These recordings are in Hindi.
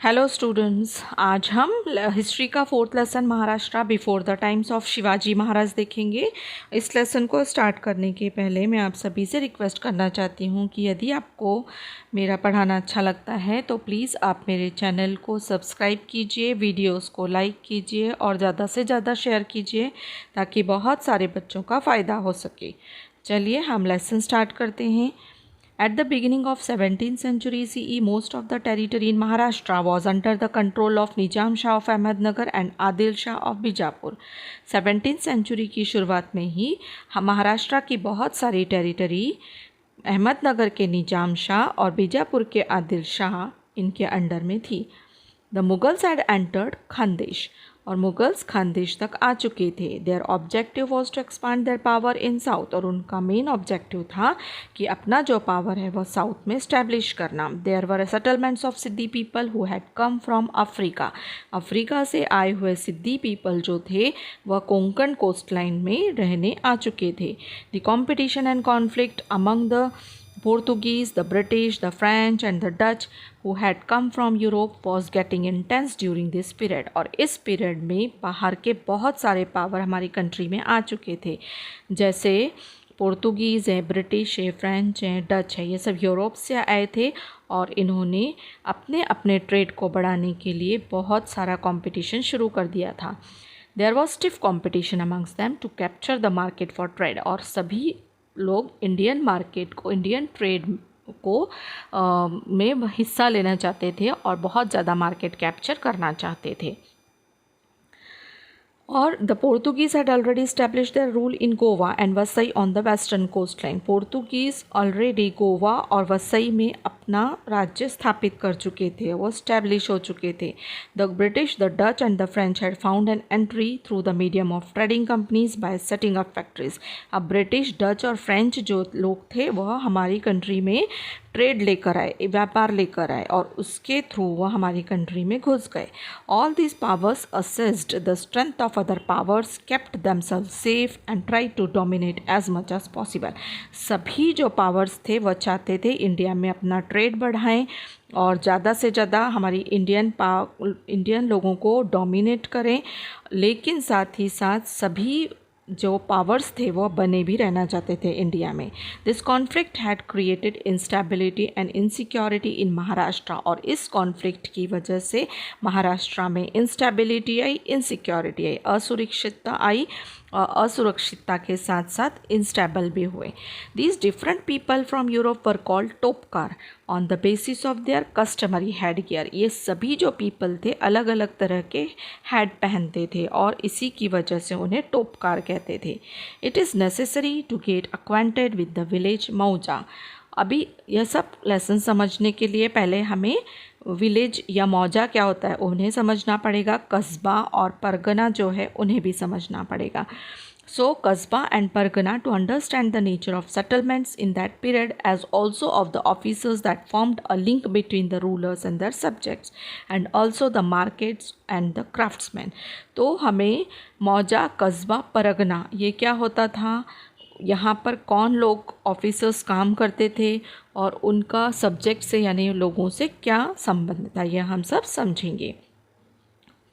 हेलो स्टूडेंट्स, आज हम हिस्ट्री का fourth lesson Maharashtra before the times of Shivaji Maharaj देखेंगे। इस लेसन को स्टार्ट करने के पहले मैं आप सभी से रिक्वेस्ट करना चाहती हूँ कि यदि आपको मेरा पढ़ाना अच्छा लगता है तो प्लीज़ आप मेरे चैनल को सब्सक्राइब कीजिए, वीडियोस को लाइक कीजिए और ज़्यादा से ज़्यादा शेयर कीजिए ताकि बहुत सारे बच्चों का फ़ायदा हो सके। चलिए हम लेसन स्टार्ट करते हैं। At the beginning of 17th century CE, most of the territory in Maharashtra was under the control of Nizam Shah of Ahmednagar and Adil Shah of Bijapur. 17th century की शुरुआत में ही महाराष्ट्र की बहुत सारी टेरिटरी अहमदनगर के निजाम शाह और बीजापुर के आदिल शाह इनके अंडर में थी। The Mughals had entered Khandesh और मुगल्स खानदेश तक आ चुके थे। Their objective was to expand their power in south और उनका मेन ऑब्जेक्टिव था कि अपना जो पावर है वह साउथ में स्टैब्लिश करना। There were settlements of Siddi people who had come from Africa. Africa से आए हुए सिद्दी पीपल जो थे वह कोंकण कोस्ट लाइन में रहने आ चुके थे। The competition and conflict among the Portuguese, the British, the French and the Dutch who had come from Europe was getting intense during this period। और इस पीरियड में बाहर के बहुत सारे पावर हमारी कंट्री में आ चुके थे, जैसे पोर्तुगीज़ है, ब्रिटिश है, फ्रेंच है, डच है, ये सब यूरोप से आए थे और इन्होंने अपने अपने ट्रेड को बढ़ाने के लिए बहुत सारा कंपटीशन शुरू कर दिया था। There was stiff competition amongst them to capture the market for trade. और सभी लोग इंडियन मार्केट को, इंडियन ट्रेड को में हिस्सा लेना चाहते थे और बहुत ज़्यादा मार्केट कैप्चर करना चाहते थे। और the Portuguese had already establish their rule in Goa and Vasai on the western coast line. Portuguese already Goa और वसई में अपना राज्य स्थापित कर चुके थे, वो स्टैब्लिश हो चुके थे। The British, the Dutch and the French had found an entry through the medium of trading companies by setting up factories. अब ब्रिटिश, डच और फ्रेंच जो लोग थे वह हमारी कंट्री में ट्रेड लेकर आए, व्यापार लेकर आए और उसके थ्रू वह हमारी कंट्री में घुस गए। All these powers assessed the strength of other powers, kept themselves safe and try to dominate as much as possible. सभी जो पावर्स थे वह चाहते थे इंडिया में अपना ट्रेड बढ़ाएं और ज़्यादा से ज़्यादा हमारी इंडियन लोगों को डोमिनेट करें, लेकिन साथ ही साथ सभी जो पावर्स थे वो बने भी रहना चाहते थे इंडिया में। This conflict had created instability and insecurity in Maharashtra. और इस कॉन्फ्लिक्ट की वजह से महाराष्ट्र में इंस्टेबिलिटी आई, इनसिक्योरिटी आई, असुरक्षितता आई और असुरक्षितता के साथ साथ इंस्टेबल भी हुए। These different people from Europe were called Topkar on the basis of their customary head gear. ये सभी जो पीपल थे अलग अलग तरह के हेड पहनते थे और इसी की वजह से उन्हें टोपकार कहते थे। It is necessary to get acquainted with the village mauza. अभी यह सब लेसन समझने के लिए पहले हमें विलेज या मौजा क्या होता है उन्हें समझना पड़ेगा, कस्बा और परगना जो है उन्हें भी समझना पड़ेगा। So kasba and pargana to understand the nature of settlements in that period as also of the officers that formed a link between the rulers and their subjects and also the markets and the craftsman. तो हमें मौजा, कस्बा, परगना ये क्या होता था, यहाँ पर कौन लोग ऑफिसर्स काम करते थे और उनका सब्जेक्ट से यानी लोगों से क्या संबंध था, यह हम सब समझेंगे।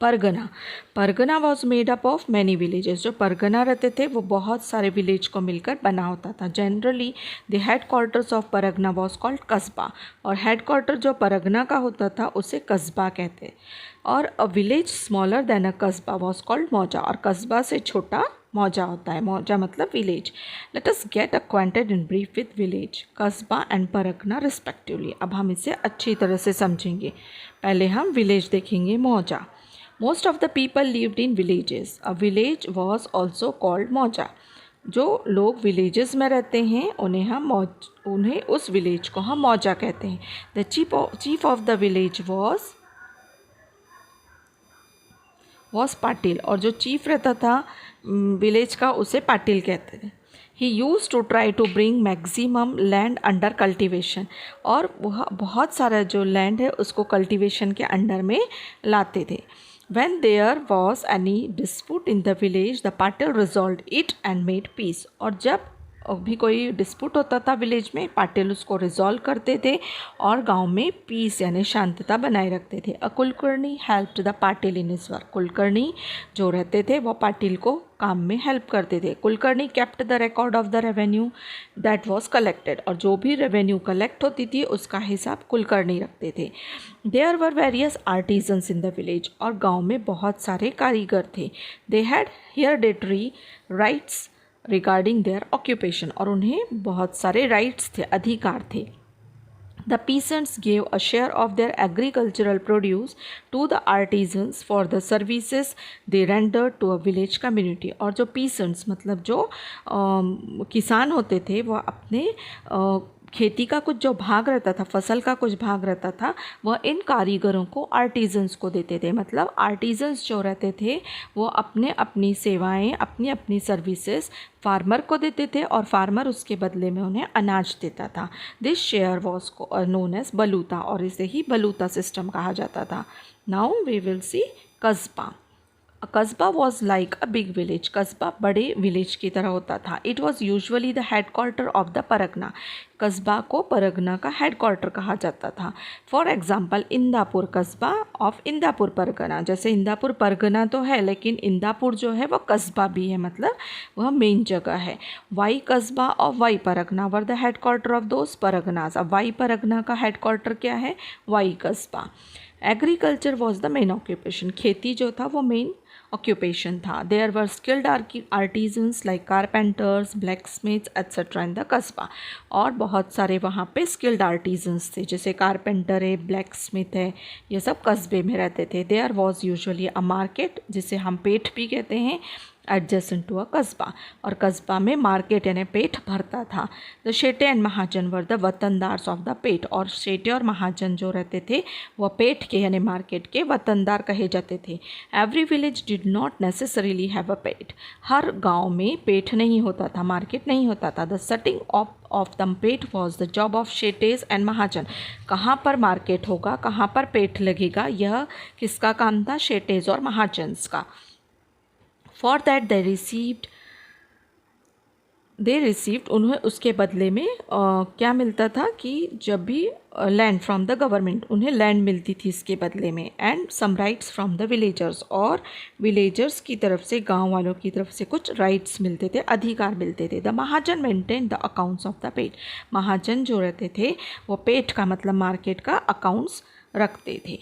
Pargana, Pargana was made up of many villages. जो परगना रहते थे वो बहुत सारे विलेज को मिलकर बना होता था। Generally the head quarters of Pargana was called कस्बा और हेड क्वार्टर जो परगना का होता था उसे कस्बा कहते। और अ विलेज स्मॉलर देन अ कस्बा वॉज कॉल्ड मौजा और कस्बा से छोटा मौजा होता है। मौजा मतलब village. Let us get acquainted in brief with village, kasba and pargana respectively. अब हम इसे अच्छी तरह से समझेंगे। पहले हम विलेज देखेंगे, मौजा। Most of the people lived in villages. A village was also called मौजा। जो लोग विलेजेस में रहते हैं उन्हें उस विलेज को हम मौजा कहते हैं। The chief of the village was Patil और जो चीफ रहता था विलेज का उसे पाटिल कहते थे। He used to try to bring maximum land under cultivation और वह बहुत सारा जो लैंड है उसको कल्टिवेशन के अंडर में लाते थे। When there was any dispute in the village, the patil resolved it and made peace। और जब भी कोई डिस्प्यूट होता था विलेज में, पाटिल उसको रिजॉल्व करते थे और गांव में पीस यानी शांतता बनाए रखते थे। A Kulkarni helped the Patil in his work. Kulkarni जो रहते थे वो पाटिल को काम में हेल्प करते थे। Kulkarni kept the record of the revenue that was collected, और जो भी रेवेन्यू कलेक्ट होती थी उसका हिसाब कुलकर्णी रखते थे। There were various artisans in the village, और गांव में बहुत सारे कारीगर थे। They had hereditary rights regarding their occupation, और उन्हें बहुत सारे राइट्स थे, अधिकार थे। The peasants gave a share of their agricultural produce to the artisans for the services they rendered to a village community। और जो peasants मतलब जो किसान होते थे वो अपने खेती का कुछ जो भाग रहता था, फसल का कुछ भाग रहता था, वह इन कारीगरों को, आर्टिजन्स को देते थे। मतलब आर्टिजन्स जो रहते थे वो अपने अपनी सेवाएं, अपनी अपनी सर्विसेज फार्मर को देते थे और फार्मर उसके बदले में उन्हें अनाज देता था। This share was known as baluta, और इसे ही बलूता सिस्टम कहा जाता था। नाउ वी विल सी कस्बा। कस्बा was like a big village. कस्बा बड़े विलेज की तरह होता था। It was usually the head quarter of the Pargana. कस्बा को परगना का हेड क्वार्टर कहा जाता था। फॉर एग्जाम्पल इंदापुर कस्बा ऑफ इंदापुर परगना। जैसे इंदापुर परगना तो है, लेकिन इंदापुर जो है वह कस्बा भी है, मतलब वह मेन जगह है। वाई कस्बा और Wai pargana were the head quarter of those parganas. अब वाई परगना का हेड क्वार्टर क्या है? Wai kasba. Agriculture was the main occupation. खेती जो था वो मेन ऑक्यूपेशन था। There were skilled artisans like carpenters, blacksmiths et cetera in the kasba. और बहुत सारे वहाँ पे स्किल्ड आर्टिजन्स थे, जैसे कारपेंटर है, ब्लैक स्मिथ है, ये सब कस्बे में रहते थे। There was usually a market, जिसे हम पेठ भी कहते हैं, एडजेसेंट टू अ कस्बा। और कस्बा में मार्केट यानी पेठ भरता था। The Shete and Mahajan were the vatandars of the peth. और शेटे और महाजन जो रहते थे वह पेठ के यानी मार्केट के वतनदार कहे जाते थे। Every village did not necessarily have a Peth. हर गांव में पेठ नहीं होता था, मार्केट नहीं होता था। The setting of the peth was the job of Shetes and Mahajan. कहाँ पर मार्केट होगा, कहाँ पर पेठ लगेगा, यह किसका काम था? शेटेज और महाजन्स का। फॉर दैट दे रिसीव्ड उन्हें उसके बदले में क्या मिलता था कि जब भी लैंड फ्रॉम द गवर्नमेंट, उन्हें लैंड मिलती थी इसके बदले में। And some rights from the villagers, और विलेजर्स की तरफ से, गांव वालों की तरफ से कुछ राइट्स मिलते थे, अधिकार मिलते थे। The Mahajan maintain the accounts of the Peth. महाजन जो रहते थे वो पेठ का मतलब मार्केट का अकाउंट्स रखते थे।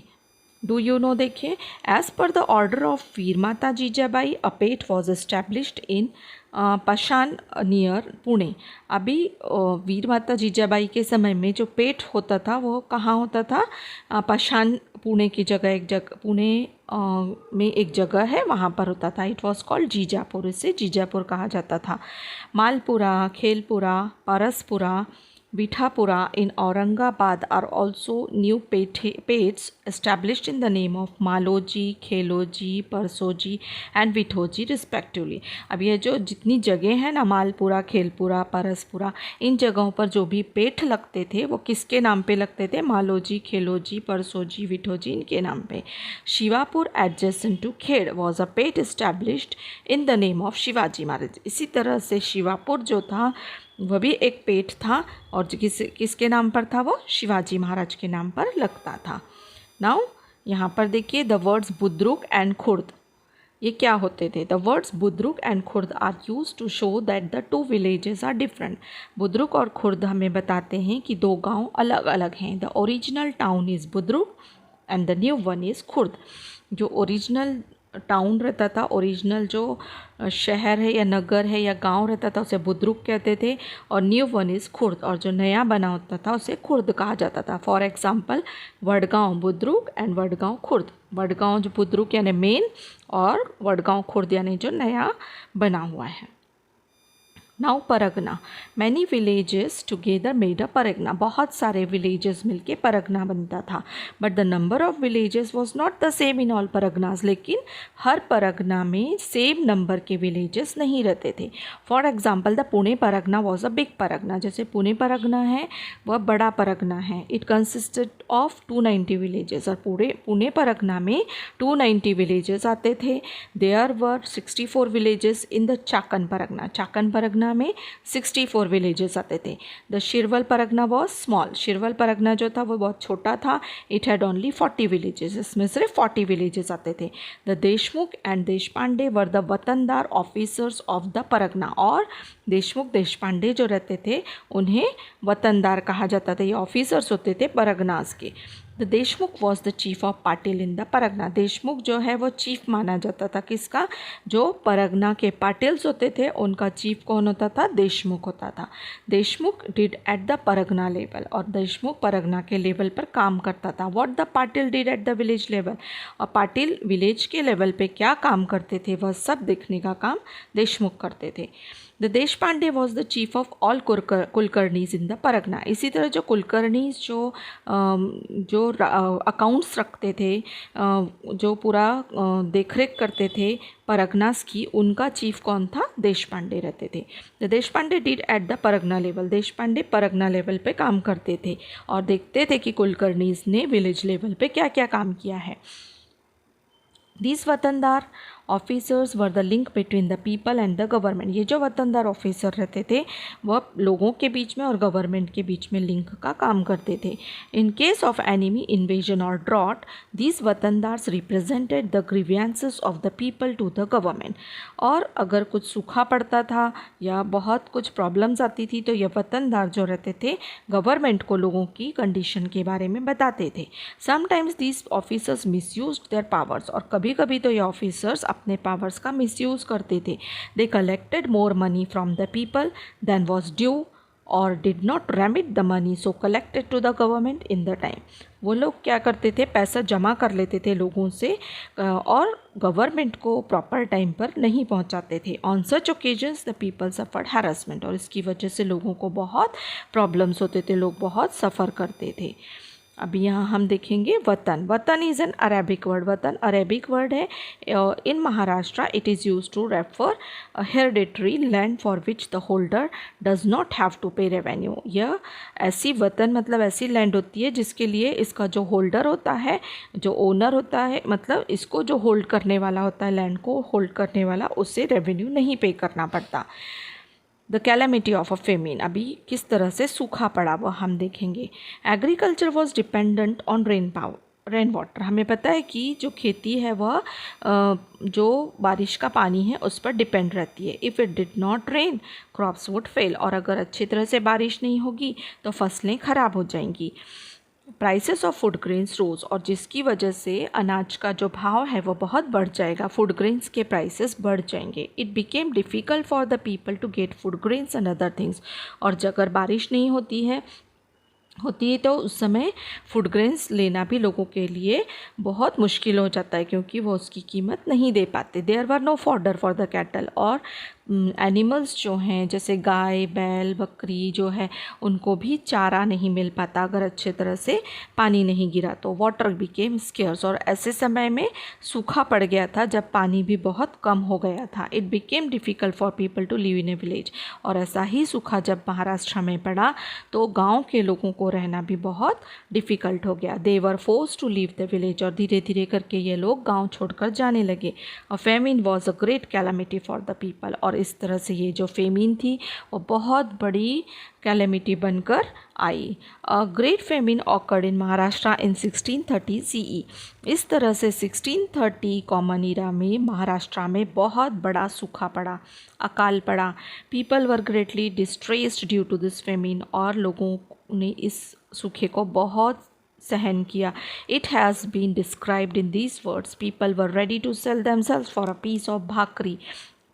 डू यू नो, देखिए, as per the order of Veer Mata Jijabai a Peth was established in पाषाण नियर पुणे। अभी वीर माता जीजाबाई के समय में जो पेठ होता था वो कहाँ होता था? पाषाण, पुणे की जगह, एक जगह पुणे में एक जगह है वहाँ पर होता था। इट वॉज कॉल्ड जीजापुर, इसे जीजापुर कहा जाता था। Malpura, खेलपुरा, परसपुरा, Vithapura in Aurangabad are also new peths established in the name of Maloji, Kheloji, Parsoji and Vithoji respectively। अब ये जो जितनी जगह हैं ना, मालपुरा, खेलपुरा, परसपुरा, इन जगहों पर जो भी पेठ लगते थे वो किसके नाम पे लगते थे? मालोजी, खेलोजी, परसोजी, विठोजी, इनके नाम पे। Shivapur adjacent to Khed was a peth established in the name of Shivaji Maharaj. इसी तरह से शिवापुर जो था वह भी एक पेठ था, और किसके नाम पर था? वो शिवाजी महाराज के नाम पर लगता था। नाउ यहाँ पर देखिए the words budruk and khurd, ये क्या होते थे? The words budruk and khurd are use to show that the two villages are different. बुद्रुक और खुर्द हमें बताते हैं कि दो गांव अलग अलग हैं। The original town is Budruk and the new one is Khurd. जो ओरिजिनल टाउन रहता था, ओरिजिनल जो शहर है या नगर है या गांव रहता था उसे बुद्रुक कहते थे, और न्यू वन इज़ खुर्द, और जो नया बना होता था उसे खुर्द कहा जाता था। For example Wadgaon Budruk and Wadgaon Khurd. Wadgaon जो बुद्रुक यानी मेन, और वडगांव खुर्द यानी जो नया बना हुआ है। Now pargana, many villages together made a pargana. बहुत सारे विलेजेस मिलके परगना बनता था। But the number of villages was not the same in all parganas. लेकिन हर परगना में सेम नंबर के विलेजेस नहीं रहते थे। For example the Pune pargana was a big pargana. जैसे पुणे परगना है वह बड़ा परगना है। It consisted of 290 villages. और पुणे परगना में 290 विलेजेस आते थे। There were 64 villages in the Chakan pargana. Chakan परगना परगना में 64 विलेजेस आते थे। The Shirwal pargana was small, Shirwal परगना जो था वो बहुत छोटा था। इट हैड ओनली 40 विलेजेस, इसमें सिर्फ 40 विलेजेस आते थे। The Deshmukh and Deshpande were the watandar officers of the pargana, और देशमुख देशपांडे जो रहते थे उन्हें वतनदार कहा जाता था, ये ऑफिसर्स होते थे परगनास के। The Deshmukh was the chief of Patil in the Pargana, Deshmukh जो है वो चीफ माना जाता था किसका, जो परगना के पाटिल्स होते थे उनका चीफ कौन होता था, देशमुख होता था। Deshmukh did at the Pargana level, और देशमुख परगना के लेवल पर काम करता था। What the Patil did at the village level, और पाटिल विलेज के लेवल पे क्या काम करते थे वह सब देखने का काम देशमुख करते थे। The Deshpande was the chief of all Kulkarnis in the pargana, इसी तरह जो कुलकर्नीज जो अकाउंट्स रखते थे, जो पूरा देखरेख करते थे परगनास की, उनका चीफ कौन था, देशपांडे रहते थे। The Deshpande did at the Pargana level, Deshpande Pargana level पे काम करते थे और देखते थे कि कुलकर्नीज ने विलेज लेवल पे क्या क्या काम किया है। These watandar officers were the link between the people and the government, ये जो वतनदार ऑफिसर रहते थे वह लोगों के बीच में और गवर्नमेंट के बीच में लिंक का काम करते थे। In case of enemy invasion और drought, these watandars represented the grievances of the people to the government, और अगर कुछ सूखा पड़ता था या बहुत कुछ प्रॉब्लम्स आती थी तो ये वतनदार जो रहते थे गवर्नमेंट को लोगों की कंडीशन के बारे में बताते थे। Sometimes these officers misused there powers, और कभी कभी तो ये ऑफिसर्स अपने पावर्स का मिसयूज़ करते थे। They collected more money from the people than was due और did not remit the money so collected to the government in the time, वो लोग क्या करते थे, पैसा जमा कर लेते थे लोगों से और गवर्नमेंट को प्रॉपर टाइम पर नहीं पहुंचाते थे। On such occasions the people suffered harassment, और इसकी वजह से लोगों को बहुत प्रॉब्लम्स होते थे, लोग बहुत सफ़र करते थे। अभी यहाँ हम देखेंगे वतन। Watan is an Arabic word, वतन अरेबिक वर्ड है। In Maharashtra it is use to refer hereditary land for which the holder does not have to pay revenue, यह ऐसी वतन मतलब ऐसी लैंड होती है जिसके लिए इसका जो होल्डर होता है, जो ओनर होता है, मतलब इसको जो होल्ड करने वाला होता है, लैंड को होल्ड करने वाला, उससे रेवेन्यू नहीं पे करना पड़ता। The calamity of a famine, अभी किस तरह से सूखा पड़ा वो हम देखेंगे। Agriculture was dependent on rain water, हमें पता है कि जो खेती है वह जो बारिश का पानी है उस पर डिपेंड रहती है। If it did not rain crops would fail, और अगर अच्छी तरह से बारिश नहीं होगी तो फसलें ख़राब हो जाएंगी। प्राइसेस ऑफ फूड ग्रेन्स रोज, और जिसकी वजह से अनाज का जो भाव है वो बहुत बढ़ जाएगा, फूड ग्रेन्स के प्राइसेस बढ़ जाएंगे। It became difficult for the people to get food grains and other things, और अगर बारिश नहीं होती है तो उस समय फूड ग्रेन्स लेना भी लोगों के लिए बहुत मुश्किल हो जाता है क्योंकि वो उसकी कीमत नहीं दे पाते। There were no fodder for the cattle, और एनिमल्स जो हैं जैसे गाय बैल बकरी जो है उनको भी चारा नहीं मिल पाता अगर अच्छे तरह से पानी नहीं गिरा तो। वाटर बिकेम स्केर्स, और ऐसे समय में सूखा पड़ गया था जब पानी भी बहुत कम हो गया था। It became difficult for people to live in a village, और ऐसा ही सूखा जब महाराष्ट्र में पड़ा तो गांव के लोगों को रहना भी बहुत डिफ़िकल्ट हो गया। They were force to leave the village, और धीरे धीरे करके ये लोग गाँव छोड़कर जाने लगे। A famine was a great calamity for the people, और इस तरह से ये जो फेमिन थी वो बहुत बड़ी कैलेमिटी बनकर आई। A great famine occurred in Maharashtra in 1630 CE। इस तरह से 1630 कॉमन ईरा में महाराष्ट्र में बहुत बड़ा सूखा पड़ा, अकाल पड़ा। People were greatly distressed due to this famine, और लोगों ने इस सूखे को बहुत सहन किया। It has been described in these words, people were ready to sell themselves for a piece of bhakri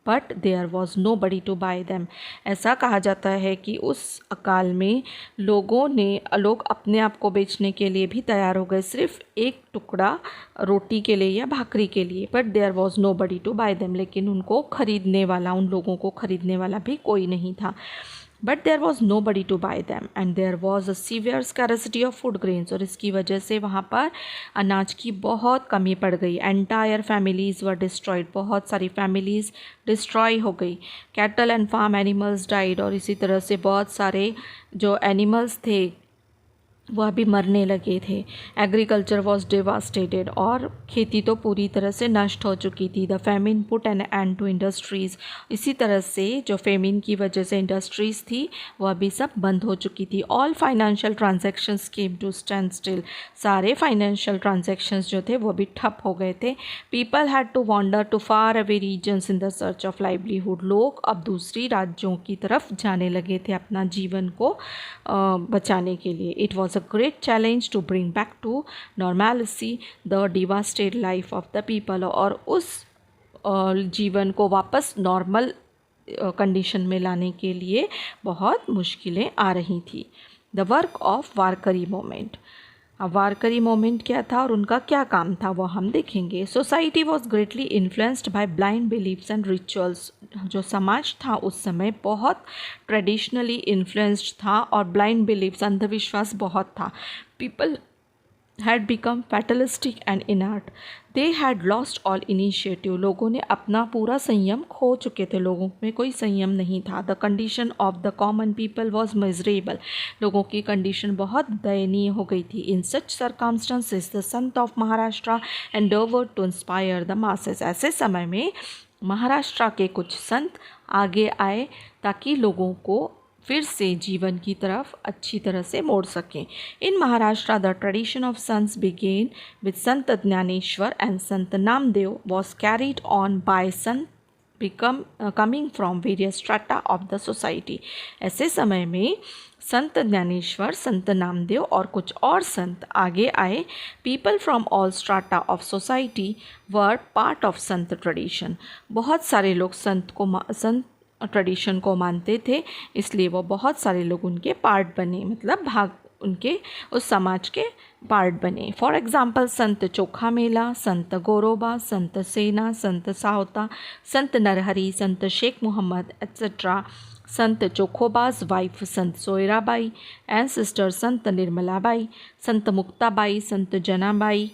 but there was nobody to buy them. ऐसा कहा जाता है कि उस अकाल में लोग अपने आप को बेचने के लिए भी तैयार हो गए सिर्फ एक टुकड़ा रोटी के लिए या भाकरी के लिए, but there was nobody to buy them, लेकिन उन लोगों को खरीदने वाला भी कोई नहीं था। But there was nobody to buy them and there was a severe scarcity of food grains, और इसकी वजह से वहाँ पर अनाज की बहुत कमी पड़ गई। एंटायर फैमिलीज़ वर डिस्ट्रॉयड, बहुत सारी फैमिलीज़ डिस्ट्रॉय हो गई। Cattle and farm animals died, और इसी तरह से बहुत सारे जो एनिमल्स थे वह भी मरने लगे थे। एग्रीकल्चर वॉज डिवास्टेटेड, और खेती तो पूरी तरह से नष्ट हो चुकी थी। The famine put an end to industries, इसी तरह से जो फेमिन की वजह से इंडस्ट्रीज़ थी वह भी सब बंद हो चुकी थी। All financial transactions came to stand still, सारे फाइनेंशियल ट्रांजैक्शंस जो थे वो भी ठप हो गए थे। People had to wander to far away regions in the search of livelihood, लोग अब दूसरी राज्यों की तरफ जाने लगे थे अपना जीवन को बचाने के लिए। It was a great challenge to bring back to normalcy the devastated life of the people, और उस जीवन को वापस नॉर्मल कंडीशन में लाने के लिए बहुत मुश्किलें आ रही थी। The work of Warkari moment, अब वारकरी मोमेंट क्या था और उनका क्या काम था वो हम देखेंगे। Society was greatly influenced by blind beliefs and rituals, जो समाज था उस समय बहुत ट्रेडिशनली इन्फ्लुएंस्ड था और ब्लाइंड बिलीव्स अंधविश्वास बहुत था। People had become fatalistic and inert. They had lost all initiative. लोगों ने अपना पूरा संयम खो चुके थे, लोगों में कोई संयम नहीं था। The condition of the common people was miserable. लोगों की कंडीशन बहुत दयनीय हो गई थी। In such circumstances, the Sant of Maharashtra endeavored to inspire the masses. ऐसे समय में महाराष्ट्र के कुछ संत आगे आए ताकि लोगों को फिर से जीवन की तरफ अच्छी तरह से मोड़ सकें। In Maharashtra the tradition of saints began with Sant Dnyaneshwar and Sant Namdev was carried on by sant coming from various strata of the society. ऐसे समय में संत ज्ञानेश्वर, संत नामदेव और कुछ और संत आगे आए। People from all strata of society were part of Sant tradition. बहुत सारे लोग संत ट्रेडिशन को मानते थे, इसलिए वो बहुत सारे लोग उनके पार्ट बने, मतलब भाग उनके उस समाज के पार्ट बने। फॉर एग्ज़ाम्पल संत चोखा मेला, संत गोरोबा, संत सेना, संत सावता, संत नरहरी, संत Sheikh Mohammad etcetera, Sant चोखोबाज wife Sant Soyarabai and sister Sant Nirmalabai, Sant Muktabai, Sant Janabai,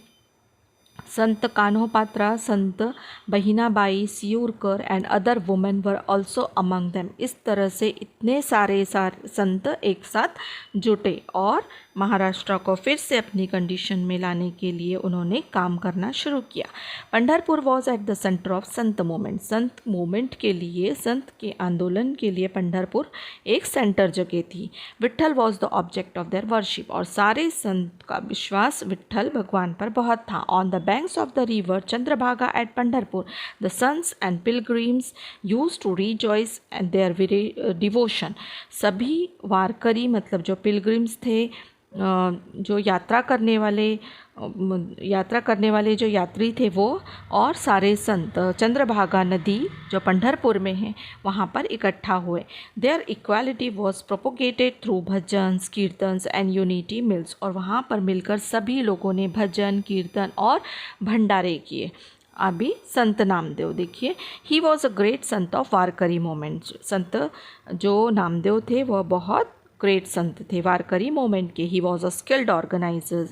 Sant Kanhopatra, Sant Bahinabai, Siurkar and other women were also among them. इस तरह से इतने सारे संत एक साथ जुटे और महाराष्ट्र को फिर से अपनी कंडीशन में लाने के लिए उन्होंने काम करना शुरू किया। Pandharpur was at the centre of Sant movement. Sant movement के लिए, संत के आंदोलन के लिए पंढरपुर एक सेंटर जगह थी। Vitthal was the object of their worship, और सारे संत का विश्वास विट्ठल भगवान पर बहुत था। On the banks of the river Chandrabhaga at Pandharpur the saints and pilgrims use to rejoice and their devotion. सभी वारकरी, मतलब जो पिलग्रिम्स थे, जो यात्रा करने वाले जो यात्री थे वो, और सारे संत चंद्रभागा नदी जो पंढरपुर में है वहाँ पर इकट्ठा हुए। Their equality was propagated through bhajans, kirtans and unity meals, और वहाँ पर मिलकर सभी लोगों ने भजन, कीर्तन और भंडारे किए। अभी संत नामदेव देखिए, ही was a great Sant of Warkari moment. संत जो नामदेव थे वह बहुत ग्रेट संत थे वारकरी मोमेंट के। He was a skilled organiser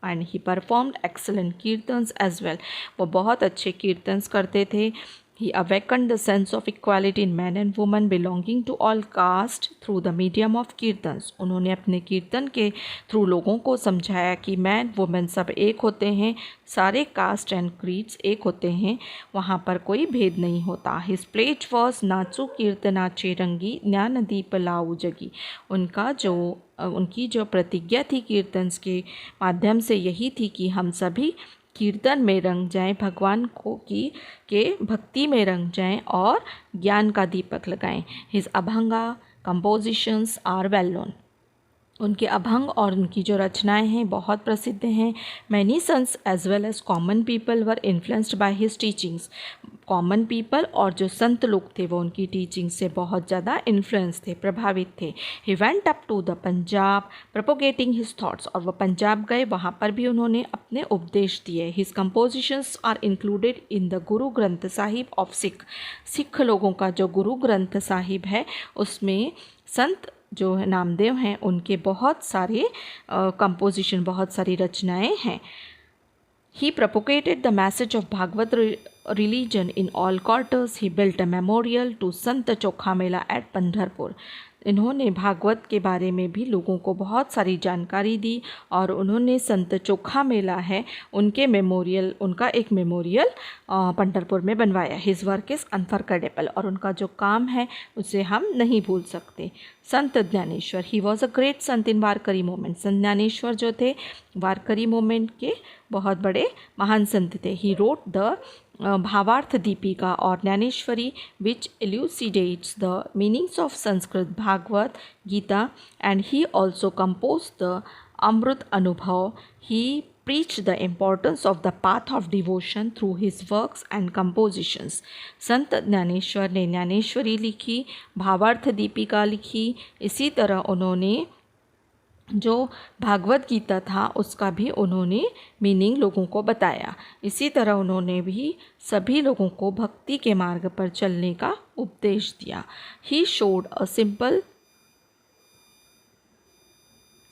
and he performed excellent kirtans as well. वो बहुत अच्छे कीर्तन्स करते थे। He awakened the sense of equality in men and women belonging to all caste through the medium of kirtans. उन्होंने अपने कीर्तन के थ्रू लोगों को समझाया कि मैन वुमेन सब एक होते हैं, सारे कास्ट एंड क्रीड्स एक होते हैं, वहाँ पर कोई भेद नहीं होता। His pledge was नाचो कीर्तनाचे रंगी, ज्ञान दीप लाऊ जगी। उनकी जो प्रतिज्ञा थी कीर्तन्स के माध्यम से यही थी कि हम सभी कीर्तन में रंग जाएं, भगवान को के भक्ति में रंग जाएं और ज्ञान का दीपक लगाएं। His abhanga compositions are well known. उनके अभंग और उनकी जो रचनाएं हैं बहुत प्रसिद्ध हैं। Many saints as well as common people were influenced by his teachings. Common people और जो संत लोग थे वो उनकी टीचिंग से बहुत ज़्यादा इन्फ्लुएंस थे, प्रभावित थे। He went up to the Punjab propagating his thoughts, और वह पंजाब गए, वहाँ पर भी उन्होंने अपने उपदेश दिए। His compositions are included in the Guru Granth Sahib of Sikh लोगों का जो गुरु ग्रंथ साहिब है उसमें संत जो नामदेव हैं उनके बहुत सारे कंपोजिशन, बहुत सारी रचनाएं हैं। He propagated the message of Bhagavad religion in all quarters. He built a memorial to Sant Chokha Mela at Pandharpur. इन्होंने भागवत के बारे में भी लोगों को बहुत सारी जानकारी दी और उन्होंने संत चोखा मेला है उनका एक मेमोरियल पंढरपुर में बनवाया। हिज वर्क इज़ अनफॉरगेटेबल, और उनका जो काम है उसे हम नहीं भूल सकते। संत ज्ञानेश्वर, ही was a great Sant in Warkari movement. संत ज्ञानेश्वर जो थे वारकरी मूवमेंट के बहुत बड़े महान संत थे। ही रोट द भावार्थ दीपिका और Dnyaneshwari which elucidates the meanings of Sanskrit Bhagavad Gita, and he also composed the Amrit Anubhav. He preached the importance of the path of devotion through his works and compositions. संत ज्ञानेश्वर ने ज्ञानेश्वरी लिखी, भावार्थ दीपिका लिखी। इसी तरह उन्होंने जो भागवत गीता था उसका भी उन्होंने मीनिंग लोगों को बताया। इसी तरह उन्होंने भी सभी लोगों को भक्ति के मार्ग पर चलने का उपदेश दिया। He showed a simple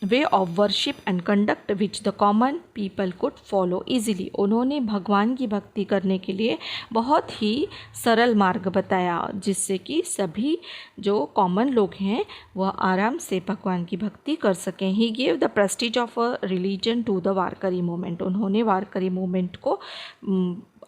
way of worship and conduct which the common people could follow easily. उन्होंने भगवान की भक्ति करने के लिए बहुत ही सरल मार्ग बताया जिससे कि सभी जो कॉमन लोग हैं वह आराम से भगवान की भक्ति कर सकें। He gave the prestige of a religion to the Warkari movement. उन्होंने वारकरी मूवमेंट को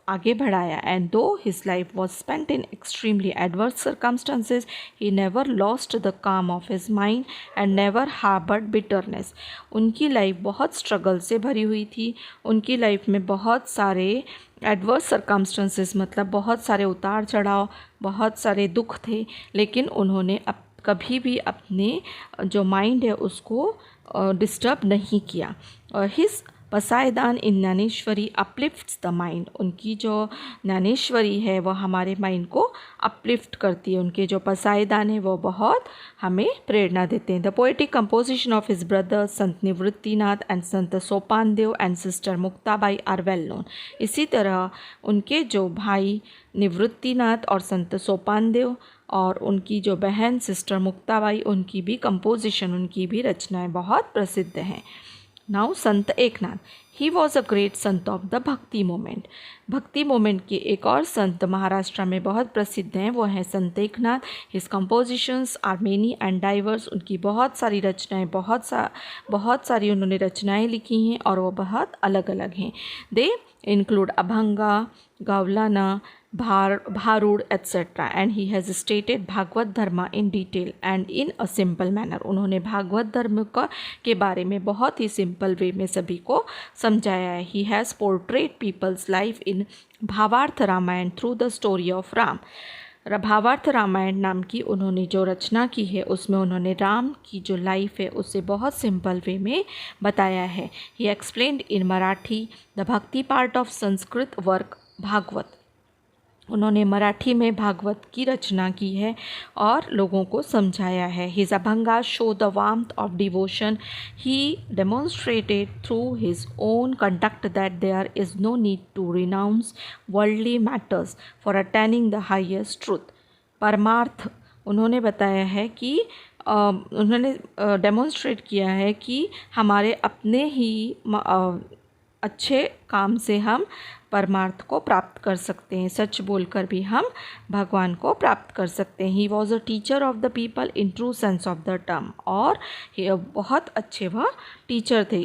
आगे बढ़ाया। And though his life was spent in extremely adverse circumstances, he never lost the calm of his mind and never harboured bitterness. उनकी लाइफ बहुत स्ट्रगल से भरी हुई थी। उनकी लाइफ में बहुत सारे एडवर्स सर्कमस्टांसेस मतलब बहुत सारे उतार चढ़ाव, बहुत सारे दुख थे, लेकिन उन्होंने कभी भी अपने जो माइंड है उसको डिस्टर्ब नहीं किया। His Pasaydan in Dnyaneshwari uplifts the mind. उनकी जो ज्ञानेश्वरी है वह हमारे माइंड को अपलिफ्ट करती है। उनके जो पसायदान है वो बहुत हमें प्रेरणा देते हैं। The poetic composition of his brother Sant Nivruttinath and Sant Sopandev and sister Muktabai are well known. इसी तरह उनके जो भाई निवृत्तिनाथ और संत सोपानदेव और उनकी जो बहन सिस्टर मुक्ताबाई, उनकी भी कंपोजिशन, उनकी भी रचनाएं बहुत प्रसिद्ध हैं। Now Sant Eknath, he was a great Sant of the भक्ति मोमेंट। भक्ति मोमेंट के एक और संत महाराष्ट्र में बहुत प्रसिद्ध हैं, वो हैं Sant Eknath. His compositions are many and diverse. उनकी बहुत सारी रचनाएं, बहुत सारी उन्होंने रचनाएं लिखी हैं और वो बहुत अलग अलग हैं। They include abhanga, gavlana, bharud etc. and he has stated Bhagwat dharma in detail and in a simple manner. उन्होंने भागवत धर्म के बारे में बहुत ही सिंपल वे में सभी को समझाया है। He has portrayed people's life in भावार्थ Ramayan through the story of Ram. भावार्थ रामायण नाम की उन्होंने जो रचना की है उसमें उन्होंने राम की जो लाइफ है उसे बहुत सिंपल वे में बताया है। He explained in Marathi the bhakti part of Sanskrit work Bhagavat. उन्होंने मराठी में भागवत की रचना की है और लोगों को समझाया है। His abhanga show the warmth of devotion. He demonstrated through his own conduct that there is no need to renounce worldly matters for attaining the highest truth. परमार्थ उन्होंने बताया है कि उन्होंने डेमोन्स्ट्रेट किया है कि हमारे अपने ही अच्छे काम से हम परमार्थ को प्राप्त कर सकते हैं। सच बोलकर भी हम भगवान को प्राप्त कर सकते हैं। ही was a teacher of the people in true sense of the term. और बहुत अच्छे वह टीचर थे।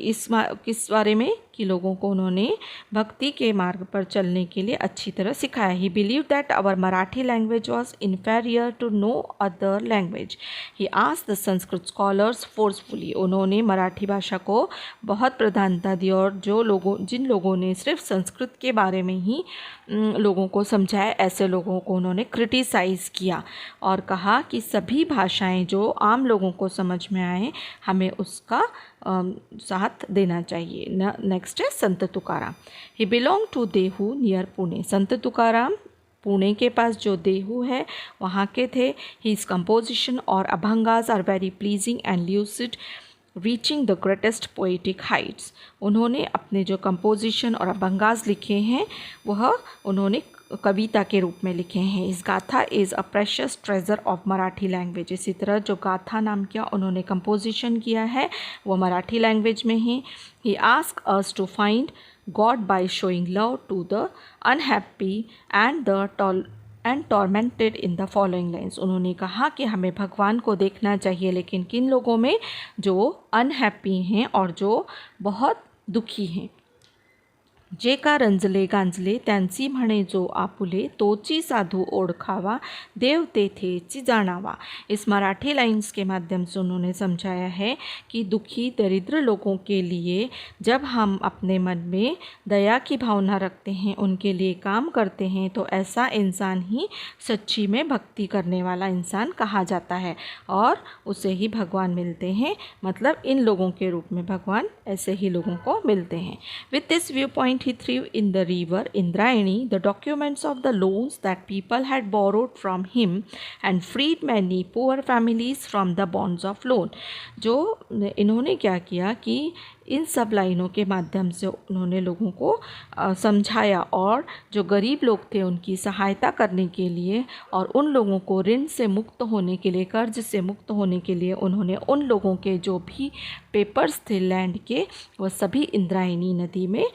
किस बारे में कि लोगों को उन्होंने भक्ति के मार्ग पर चलने के लिए अच्छी तरह सिखाया। He believe that our Marathi language was inferior to no other language. He asked the Sanskrit scholars forcefully. उन्होंने मराठी भाषा को बहुत प्रधानता दी और जिन लोगों ने सिर्फ संस्कृत के बारे में ही लोगों को समझाया, ऐसे लोगों को उन्होंने क्रिटिसाइज़ किया और कहा कि सभी भाषाएं जो आम लोगों को समझ में आए हमें उसका साथ देना चाहिए। नेक्स्ट है Sant Tukaram. He belong to Dehu near Pune. Sant Tukaram Pune के पास जो देहू है वहाँ के थे। हिज कंपोजिशन और abhangas are very pleasing and lucid reaching the greatest poetic heights. उन्होंने अपने जो कंपोजिशन और अभंगास लिखे हैं वह उन्होंने कविता के रूप में लिखे हैं। इस गाथा is a precious treasure of Marathi language. इसी तरह जो गाथा नाम का उन्होंने कंपोजिशन किया है वो मराठी लैंग्वेज में है। He ask us to find God by showing love to the unhappy and the and tormented in the following lines. उन्होंने कहा कि हमें भगवान को देखना चाहिए, लेकिन किन लोगों में? जो अनहैप्पी हैं और जो बहुत दुखी हैं। जे का रंजले गांजले त्यांची म्हणे जो आपुले, तोची साधू ओळखावा, देव तेथेची जाणावा। इस मराठी लाइन्स के माध्यम से उन्होंने समझाया है कि दुखी दरिद्र लोगों के लिए जब हम अपने मन में दया की भावना रखते हैं, उनके लिए काम करते हैं, तो ऐसा इंसान ही सच्ची में भक्ति करने वाला इंसान कहा जाता है और उसे ही भगवान मिलते हैं। मतलब इन लोगों के रूप में भगवान ऐसे ही लोगों को मिलते हैं। With this view point he threw in the river Indrayani the documents of the loans that people had borrowed from him and freed many poor families from the bonds of loan। जो इन्होंने क्या किया कि इन सब लाइनों के माध्यम से उन्होंने लोगों को समझाया और जो गरीब लोग थे उनकी सहायता करने के लिए और उन लोगों को ऋण से मुक्त होने के लिए, कर्ज से मुक्त होने के लिए उन्होंने उन लोगों के जो भी पेपर्स थे लैंड के, वह सभी इंद्रायणी नदी में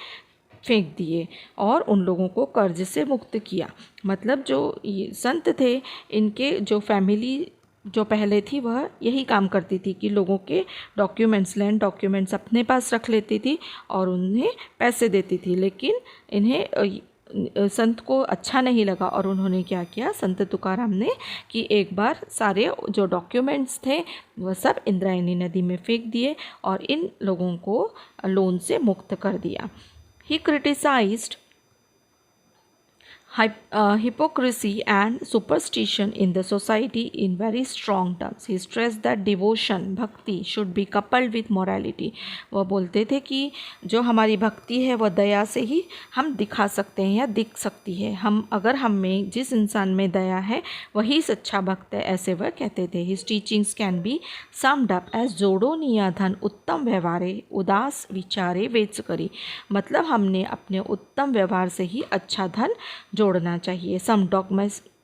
फेंक दिए और उन लोगों को कर्ज से मुक्त किया। मतलब जो ये संत थे, इनके जो फैमिली जो पहले थी वह यही काम करती थी कि लोगों के डॉक्यूमेंट्स, लैंड डॉक्यूमेंट्स अपने पास रख लेती थी और उन्हें पैसे देती थी, लेकिन इन्हें संत को अच्छा नहीं लगा और उन्होंने क्या किया, संत तुकाराम ने, कि एक बार सारे जो डॉक्यूमेंट्स थे वह सब इंद्रायणी नदी में फेंक दिए और इन लोगों को लोन से मुक्त कर दिया। He criticized hypocrisy and superstition in the society in very strong terms. He stressed that devotion, bhakti should be coupled with morality। वह बोलते थे कि जो हमारी भक्ति है वह दया से ही हम दिखा सकते हैं या दिख सकती है। अगर हम में जिस इंसान में दया है वही सच्चा भक्त है, ऐसे वह कहते थे। His teachings can be summed up as जोड़ो निया धन उत्तम व्यवहारे, उदास विचारे वेच करी। मतलब हमने अपने उत्तम व्यवहार से ही अच्छा धन जोड़ना चाहिए। Some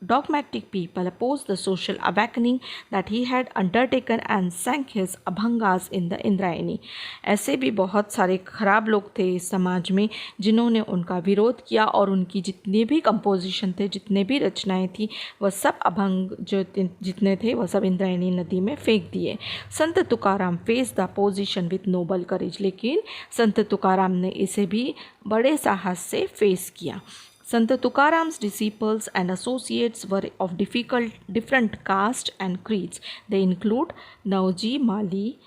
dogmatic people opposed the social awakening that he had undertaken and sank his abhangas in the Indrayani। ऐसे भी बहुत सारे खराब लोग थे इस समाज में जिन्होंने उनका विरोध किया और उनकी जितने भी कंपोजिशन थे, जितने भी रचनाएं थी, वह सब अभंग जो जितने थे वह सब इंद्रायणी नदी में फेंक दिए। Sant Tukaram face the position with noble courage. लेकिन संत तुकाराम ने इसे भी बड़े साहस से फेस किया। Sant Tukaram's disciples and associates were of different caste and creeds. They include Nauji Mali,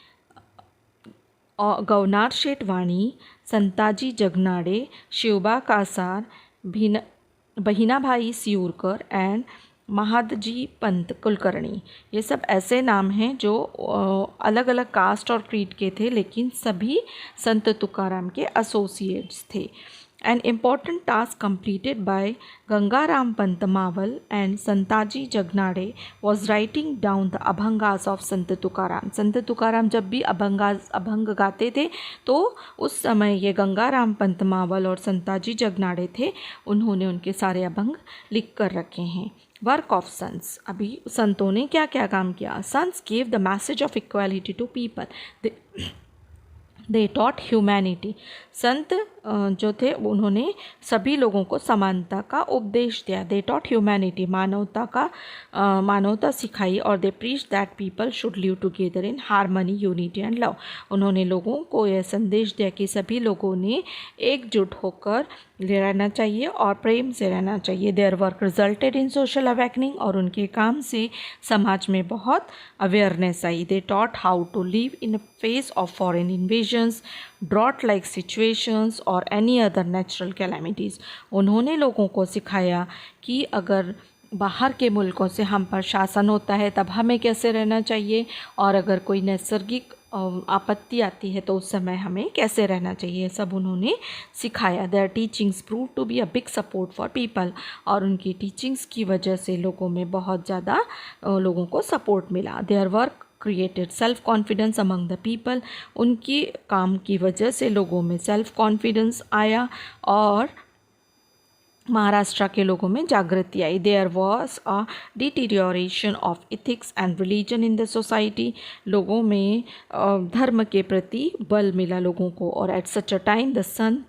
Gaunar Shetwani, Santaji Jagnade, Shivba Kasar, Bahinabhai Siurkar and Mahadji Pant Kulkarni. ये सब ऐसे नाम हैं जो अलग अलग कास्ट और क्रीड के थे, लेकिन सभी संत तुकाराम के एसोसिएट्स थे। An important task completed by Gangaram Pant Maval and Santaji Jagnade was writing down the abhangas of Sant Tukaram। संत तुकाराम जब भी अभंग गाते थे तो उस समय ये गंगाराम पंत मावल और संताजी जगनाड़े थे, उन्होंने उनके सारे अभंग लिख कर रखे हैं। Work of saints. अभी संतों ने क्या क्या काम किया? Saints gave the message of equality to people. They taught humanity. संत जो थे उन्होंने सभी लोगों को समानता का उपदेश दिया। दे टॉट ह्यूमैनिटी, मानवता सिखाई। और they preach that people should live together in harmony, unity and love. उन्होंने लोगों को यह संदेश दिया कि सभी लोगों ने एकजुट होकर रहना चाहिए और प्रेम से रहना चाहिए। Their work resulted in social awakening. और उनके काम से समाज में बहुत अवेयरनेस आई। They taught how to live in face of foreign invasions, drought like situations और एनी अदर नेचुरल कैलामिटीज़। उन्होंने लोगों को सिखाया कि अगर बाहर के मुल्कों से हम पर शासन होता है तब हमें कैसे रहना चाहिए, और अगर कोई नैसर्गिक आपत्ति आती है तो उस समय हमें कैसे रहना चाहिए, सब उन्होंने सिखाया। Their teachings prove to be a big support for people. और उनकी टीचिंग्स की वजह से लोगों में बहुत ज़्यादा लोगों को सपोर्ट मिला। Their work created self confidence among the people. उनकी काम की वजह से लोगों में सेल्फ कॉन्फिडेंस आया और महाराष्ट्र के लोगों में जागृति आई। There was a deterioration of ethics and religion in the society. लोगों में धर्म के प्रति बल मिला लोगों को। और at such a time the sant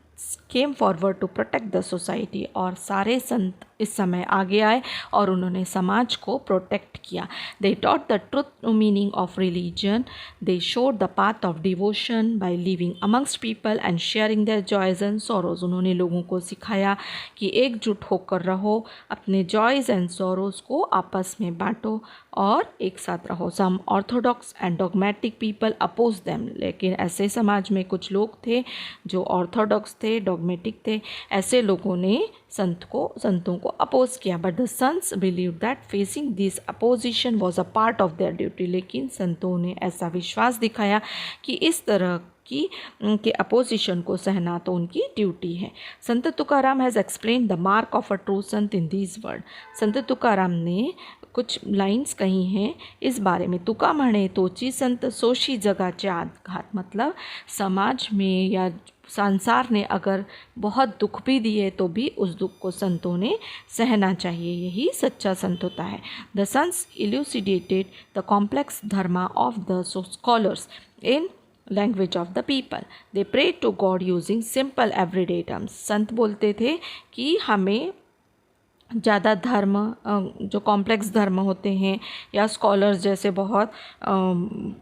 came forward to protect the society. और सारे संत इस समय आगे आए और उन्होंने समाज को प्रोटेक्ट किया। They taught the truth meaning of religion, they showed the path of devotion by living amongst people and sharing their joys and sorrows. उन्होंने लोगों को सिखाया कि एकजुट होकर रहो, अपने जॉयज़ एंड सॉरोज़ को आपस में बांटो और एक साथ रहो। Some orthodox and dogmatic people oppose them, लेकिन ऐसे समाज में कुछ लोग थे जो ऑर्थोडॉक्स थे, डॉगमेटिक थे, ऐसे लोगों ने संतों को अपोज किया। But the saints believe that facing this opposition was a part of their duty, लेकिन संतों ने ऐसा विश्वास दिखाया कि इस तरह के अपोजिशन को सहना तो उनकी ड्यूटी है। Sant Tukaram has explain the mark of a true Sant in this word. संत तुकाराम ने कुछ लाइन्स कही हैं इस बारे में। तुका म्हणे तोची संत सोशी जगाचे आघात, मतलब समाज में या संसार ने अगर बहुत दुख भी दिए तो भी उस दुख को संतों ने सहना चाहिए, यही सच्चा संत होता है। The saints elucidated the complex dharma of the scholars in language of the people, they pray to God using simple everyday terms. संत बोलते थे कि हमें ज़्यादा धर्म, जो कॉम्प्लेक्स धर्म होते हैं या स्कॉलर्स जैसे बहुत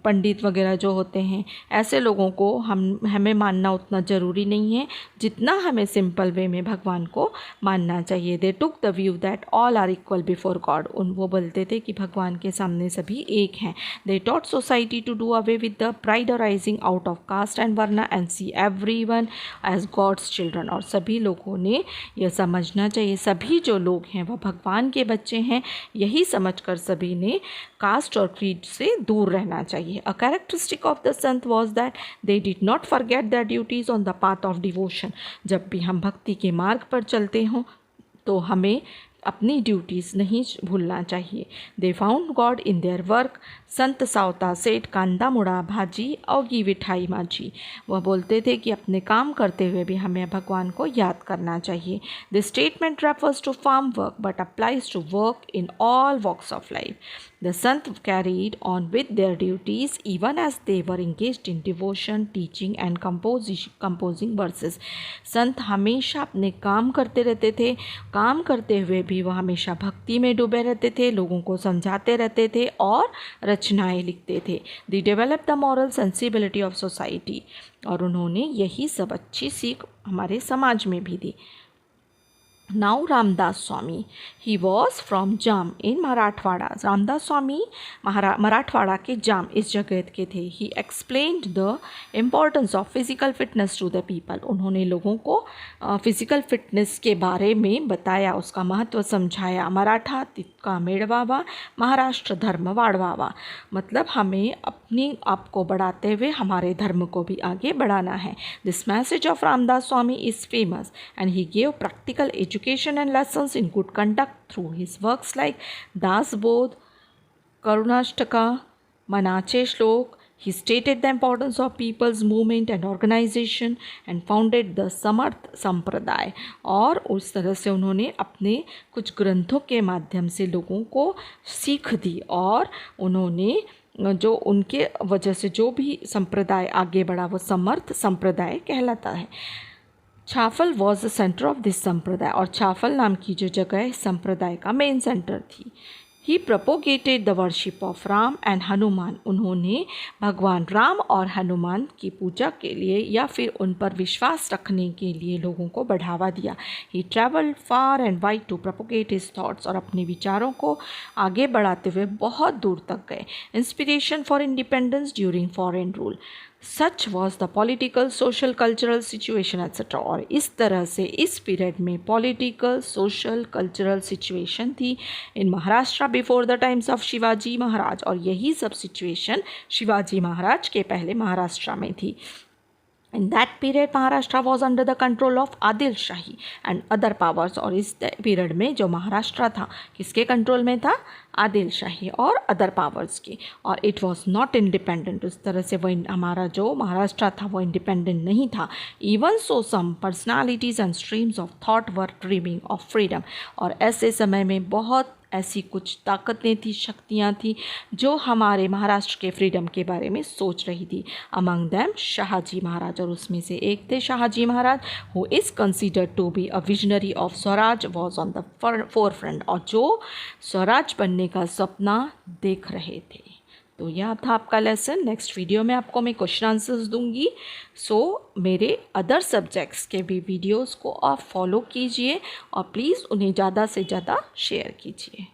पंडित वगैरह जो होते हैं, ऐसे लोगों को हमें मानना उतना ज़रूरी नहीं है जितना हमें सिंपल वे में भगवान को मानना चाहिए। They took the view that all are equal before God. वो बोलते थे कि भगवान के सामने सभी एक हैं। They taught society to do away with the pride arising out of caste and varna and see everyone as God's children. और सभी लोगों ने यह समझना चाहिए सभी जो लोग हैं वह भगवान के बच्चे हैं, यही समझकर सभी ने कास्ट और क्रीड से दूर रहना चाहिए। A characteristic of the sant was that they did not forget their duties on the path of devotion. जब भी हम भक्ति के मार्ग पर चलते हों तो हमें अपनी ड्यूटीज़ नहीं भूलना चाहिए। They found God in their work. संत सावता सेठ कांदा मुड़ा भाजी औगी विठाई माझी। वह बोलते थे कि अपने काम करते हुए भी हमें भगवान को याद करना चाहिए। This statement refers to farm work but applies to work in all walks of life. The Sant carried on with their duties even as they were engaged in devotion, teaching and composing verses. संत हमेशा अपने काम करते रहते थे, काम करते हुए भी वह हमेशा भक्ति में डूबे रहते थे, लोगों को समझाते रहते थे और रचनाएं लिखते थे। They developed the moral sensibility of society, और उन्होंने यही सब अच्छी सीख हमारे समाज में भी दी। Now Ramdas Swami, he was from Jam in Marathwada. Ramdas Swami Marathwada के जाम इस जगह के थे। He explained the importance of physical fitness to the people. उन्होंने लोगों को फिज़िकल फिटनेस के बारे में बताया, उसका महत्व समझाया। मराठा तितका मेड़वावा, महाराष्ट्र धर्म वाड़वावा, मतलब हमें अपने आप को बढ़ाते हुए हमारे धर्म को भी आगे बढ़ाना है। This message of Ramdas Swami is famous and he gave practical education and lessons in good conduct through his works like Das Bodh, Karunashtaka, Manache Shlok. He stated the importance of people's movement and organization and founded the Samarth Sampradaya. और उस तरह से उन्होंने अपने कुछ ग्रंथों के माध्यम से लोगों को सीख दी और उन्होंने जो उनके वजह से जो भी संप्रदाय आगे बढ़ा वो समर्थ संप्रदाय कहलाता है। Chaphal was the centre of this sampradaya, और छाफल नाम की जो जगह संप्रदाय का मेन सेंटर थी। He propagated the worship of Ram and Hanuman. उन्होंने भगवान राम और हनुमान की पूजा के लिए या फिर उन पर विश्वास रखने के लिए लोगों को बढ़ावा दिया। He travelled far and wide to propagate his thoughts, और अपने विचारों को आगे बढ़ाते हुए बहुत दूर तक गए। Inspiration for independence during foreign rule, such was the political social cultural situation etcetera. और इस तरह से इस पीरियड में पॉलिटिकल सोशल कल्चरल सिचुएशन थी in Maharashtra before the times of Shivaji Maharaj, और यही सब सिचुएशन शिवाजी महाराज के पहले महाराष्ट्र में थी। In that period, Maharashtra was under the control of Adil shahi and other powers. और इस पीरियड में जो महाराष्ट्र था किसके कंट्रोल में था? आदिल शाही और अदर पावर्स की। और इट वॉज नॉट इंडिपेंडेंट, उस तरह से वो हमारा जो महाराष्ट्र था वो इंडिपेंडेंट नहीं था। Even so some personalities and streams of thought were dreaming of freedom. और ऐसे समय में बहुत ऐसी कुछ ताकतें थी, शक्तियाँ थी जो हमारे महाराष्ट्र के फ्रीडम के बारे में सोच रही थी। अमंग दैम शाहजी महाराज, और उसमें से एक थे Shahaji Maharaj, who is considered to be a visionary of swaraj, was on the forefront, और जो स्वराज बनने का सपना देख रहे थे। तो यह था आपका लेसन। नेक्स्ट वीडियो में आपको मैं क्वेश्चन आंसर्स दूंगी। सो मेरे अदर सब्जेक्ट्स के भी वीडियोस को आप फॉलो कीजिए और प्लीज़ उन्हें ज़्यादा से ज़्यादा शेयर कीजिए।